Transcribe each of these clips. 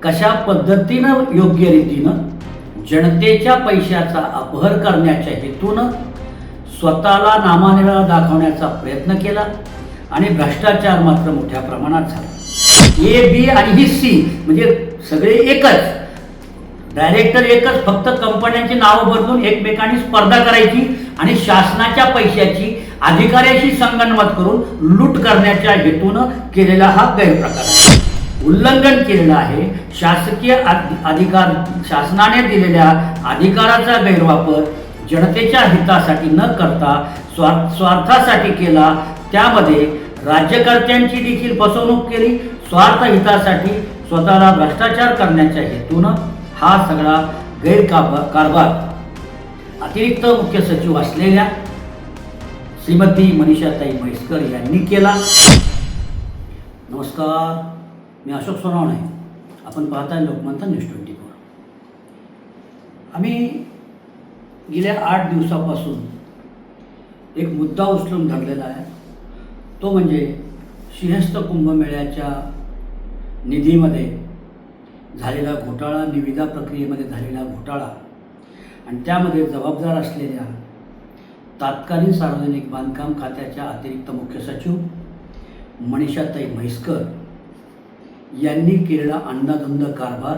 कशा पद्धतीनं योग्य रीतीनं जनतेच्या पैशाचा अपहर करण्याच्या हेतूनं स्वतःला नामानिळा दाखवण्याचा प्रयत्न केला आणि भ्रष्टाचार मात्र मोठ्या प्रमाणात झाला। ए बी आणि ही सी म्हणजे सगळे एकच, डायरेक्टर एकच, फक्त कंपन्यांची नावं बदलून एकमेकांनी स्पर्धा करायची आणि शासनाच्या पैशाची अधिकाऱ्याशी संगनमत करून लूट करण्याच्या हेतूनं केलेला हा गैरप्रकार आहे। उल्लंघन केलेलं आहे। शासकीय अधिकार, शासनाने दिलेल्या अधिकाराचा गैरवापर जनतेच्या हितासाठी न करता स्वार्थासाठी केला। त्यामध्ये राज्यकर्त्यांची देखील फसवणूक केली। स्वार्थ हितासाठी स्वतःला भ्रष्टाचार करण्याच्या हेतूनं हा सगळा गैरकारभार अतिरिक्त मुख्य सचिव असलेल्या श्रीमती मनीषाताई म्हैसकर यांनी केला। नमस्कार, मी अशोक सोनवणे, आपण पाहताय लोकमंथन न्यूज 24। आम्ही गेल्या 8 दिवसापासून एक मुद्दा उचलून धरलेला आहे, तो म्हणजे सिंहस्थ कुंभमेळ्याच्या निधीमध्ये झालेला घोटाळा, निविदा प्रक्रियेमध्ये झालेला घोटाळा आणि त्यामध्ये जबाबदार असलेल्या तत्कालीन सार्वजनिक बांधकाम खात्याच्या अतिरिक्त मुख्य सचिव मनीषाताई म्हैसकर यांनी केलेला अंधाधुंद कारभार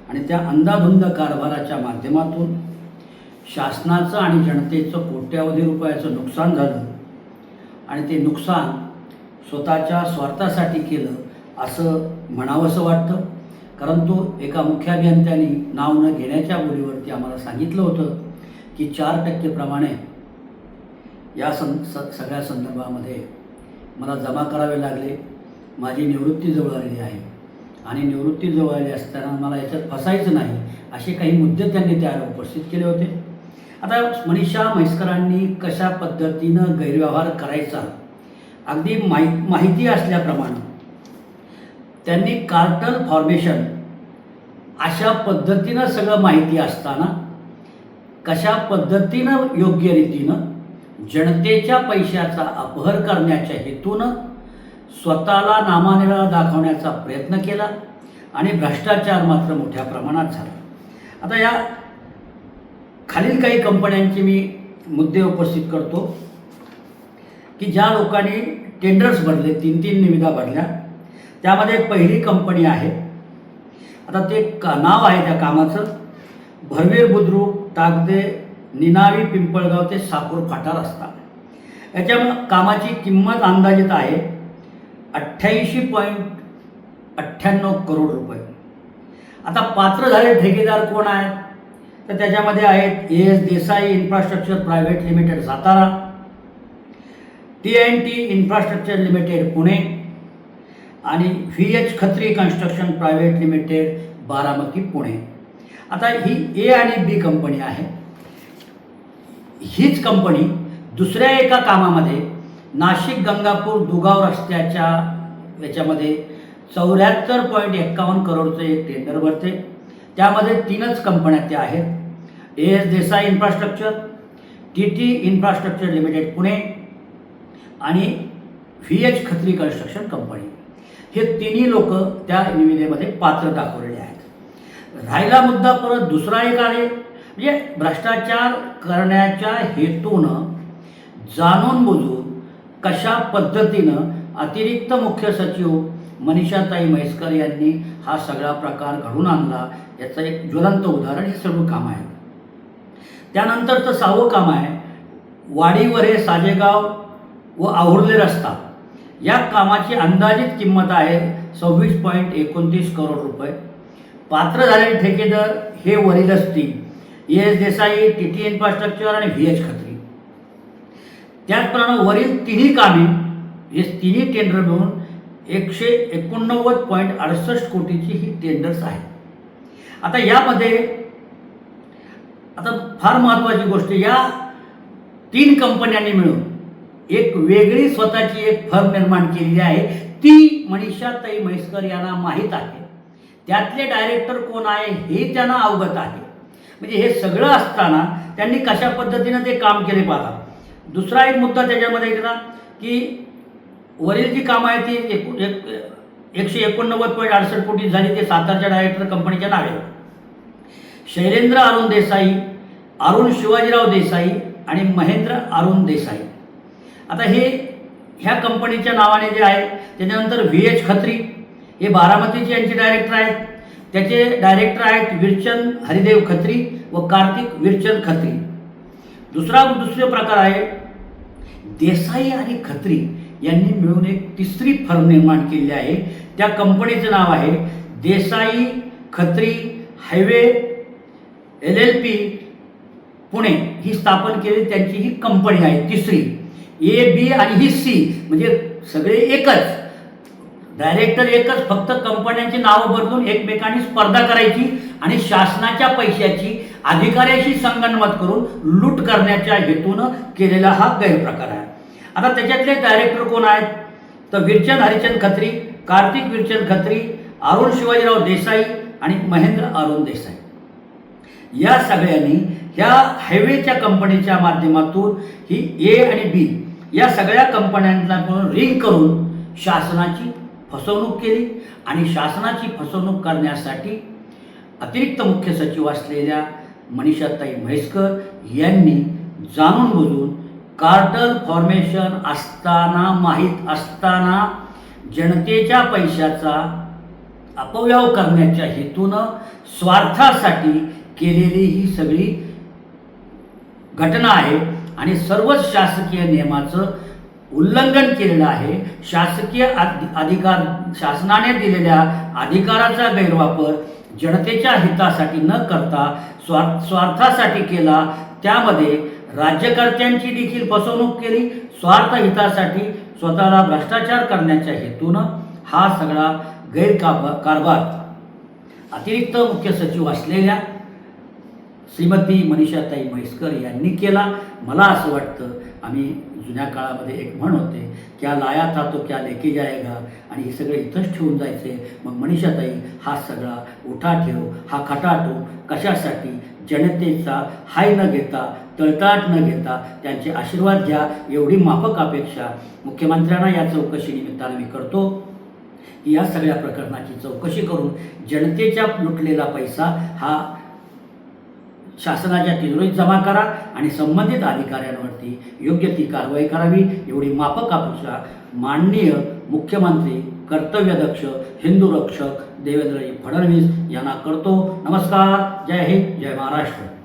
आणि त्या अंधाधुंद कारभाराच्या माध्यमातून शासनाचं आणि जनतेचं कोट्यावधी रुपयाचं नुकसान झालं आणि ते नुकसान स्वतःच्या स्वार्थासाठी केलं असं म्हणावंसं वाटतं। कारण तो एका मुख्य अभियंत्याने नाव न घेण्याच्या बोलीवरती आम्हाला सांगितलं होतं की 4% प्रमाणे या सगळ्या संदर्भामध्ये मला जमा करावे लागले। माझी निवृत्ती जवळ आलेली आहे आणि निवृत्ती जवळ आली असताना मला याच्यात फसायचं नाही असे काही मुद्दे त्यांनी त्याला उपस्थित केले होते। आता मनीषा म्हैसकरांनी कशा पद्धतीनं गैरव्यवहार करायचा अगदी माहिती असल्याप्रमाणे त्यांनी कार्टल फॉर्मेशन अशा पद्धतीनं सगळं माहिती असताना कशा पद्धतीनं योग्य रीतीनं जनतेच्या पैशाचा अपहर करण्याच्या हेतूनं स्वतःला नामानिळा दाखवण्याचा प्रयत्न केला आणि भ्रष्टाचार मात्र मोठ्या प्रमाणात झाला। आता या खालील काही कंपन्यांचे मी मुद्दे उपस्थित करतो की ज्या लोकांनी टेंडर्स भरले, 3 निविदा भरल्या। त्यामध्ये पहिली कंपनी आहे, आता ते नाव आहे त्या कामाचं भरवेर बुद्रुक ताकदे निनावी पिंपळगाव ते साकूर फाटा रस्ता। याच्या कामाची किंमत अंदाजित आहे 88.98 करोड रुपये। आता पात्र झाले ठेकेदार कोण आहेत तर त्याच्यामध्ये आहेत AS Desai infrastructure private limited Satara, TNT infrastructure limited Pune आणि VH Khatri construction private limited Baramati Pune. आता ही A आणि B कंपनी आहे। हीच कंपनी दुसऱ्या एका कामामध्ये नाशिक गंगापूर दुगाव रस्त्याच्या याच्यामध्ये 74.51 करोडचं एक टेंडर भरते। त्यामध्ये 3च कंपन्या त्या आहेत, AS Desai infrastructure, TT infrastructure limited Pune आणि VH खत्री कन्स्ट्रक्शन कंपनी। हे तिन्ही लोक त्या निविदेमध्ये पात्र दाखवलेले आहेत। राहिला मुद्दा परत दुसरा एक आहे, म्हणजे भ्रष्टाचार करण्याच्या हेतूनं जाणून बुजून कशा पद्धतीनं अतिरिक्त मुख्य सचिव मनीषाताई म्हैसकर यांनी हा सगळा प्रकार घडून आणला याचं एक ज्वलंत उदाहरण हे सर्व काम आहे। त्यानंतरचं 6वं काम आहे वाडीवरे साजेगाव व आहुर्ले रस्ता। या कामाची अंदाजित किंमत आहे 26.29 करोड रुपये। पात्र झालेले ठेकेदार हे वरीलच 3 AS देसाई, TT इन्फ्रास्ट्रक्चर आणि VH खत्री। त्याचप्रमाणे वरील 3ही कामे हे 3ही टेंडर मिळून 189.68 कोटीची ही टेंडर्स आहेत। आता यामध्ये फार महत्त्वाची गोष्ट, या 3 कंपन्यांनी मिळून एक वेगळी स्वतःची एक फर्म निर्माण केलेली आहे। ती मनीषाताई म्हैसकर यांना माहीत आहे। त्यातले डायरेक्टर कोण आहे हे त्यांना अवगत आहे। म्हणजे हे सगळं असताना त्यांनी कशा पद्धतीनं ते काम केले पाहता। दुसरा एक मुद्दा त्याच्यामध्ये येतो की वरील जी कामं आहे ती 189.68 कोटी झाली ते सातारच्या डायरेक्टर कंपनीच्या नावे. शैलेंद्र अरुण देसाई, अरुण शिवाजीराव देसाई आणि महेंद्र अरुण देसाई. आता ह्या कंपनीच्या नावाने जे आहे. त्याच्यानंतर VH खत्री हे बारामतीचे यांचे डायरेक्टर आहेत. त्याचे डायरेक्टर आहेत विरचंद हरिदेव खत्री व कार्तिक विरचंद खत्री. दुसरे प्रकार आहे देसाई आणि खत्री यांनी मिळून एक तिसरी फर्म निर्माण केलेली आहे. त्या कंपनीचं नाव आहे देसाई खत्री हायवे LLP पुणे. ही स्थापन केलेली त्यांची ही कंपनी आहे तिसरी. A, B आणि ही C म्हणजे सगळे एकच, डायरेक्टर एकच, फक्त कंपन्यांची नावं बदलून एकमेकांनी स्पर्धा करायची आणि शासनाच्या पैशाची अधिकाऱ्याशी संगनमत करून लूट करण्याच्या हेतूनं केलेला हा गैरप्रकार आहे. आता त्याच्यातले डायरेक्टर कोण आहेत तर विरचंद हरिचंद खत्री, कार्तिक विरचंद खत्री, अरुण शिवाजीराव देसाई आणि महेंद्र अरुण देसाई. या सगळ्यांनी ह्या हायवेच्या कंपनीच्या माध्यमातून ही A आणि B या सगळ्या कंपन्यांना रिंग करून शासनाची फसवणूक केली आणि शासनाची फसवणूक करण्यासाठी अतिरिक्त मुख्य सचिव असलेल्या मनीषाताई म्हैसकर यांनी जाणून बुजून कार्टल फॉर्मेशन असताना, माहीत असताना जनतेच्या पैशाचा अपव्यय करण्याच्या हेतूनं स्वार्थासाठी केलेली ही सगळी घटना आहे आणि सर्वच शासकीय नियमाचं उल्लंघन केलेलं आहे. शासकीय अधिकार, शासनाने दिलेल्या अधिकाराचा गैरवापर जनतेच्या हितासाठी न करता स्वार्थासाठी केला. त्यामध्ये राज्यकर्त्यांची देखील फसवणूक केली. स्वार्थ हितासाठी स्वतःला भ्रष्टाचार करण्याच्या हेतूनं हा सगळा गैरकारभार अतिरिक्त मुख्य सचिव असलेल्या श्रीमती मनीषाताई म्हैसकर यांनी केला. मला असं वाटतं, आम्ही जुन्या काळामध्ये एक म्हण होते, क्या लाया था तो क्या लेके जाएगा, आणि हे सगळे इथंच ठेवून जायचे. मग मनीषाताई हा सगळा उठाठेव, हा खटाटो कशासाठी, जनतेचा हाय न घेता, तळतळाट न घेता त्यांचे आशीर्वाद घ्या एवढी माफक अपेक्षा मुख्यमंत्र्यांना या चौकशी निमित्तानं मी करतो की या सगळ्या प्रकरणाची चौकशी करून जनतेच्या लुटलेला पैसा हा शासनाच्या तिजोरीत जमा करा आणि संबंधित अधिकाऱ्यांवरती योग्य ती कारवाई करावी एवढी माफक अपेक्षा माननीय मुख्यमंत्री, कर्तव्यदक्ष, हिंदू रक्षक देवेंद्रजी फडणवीस यांना करतो. नमस्कार. जय हिंद, जय महाराष्ट्र.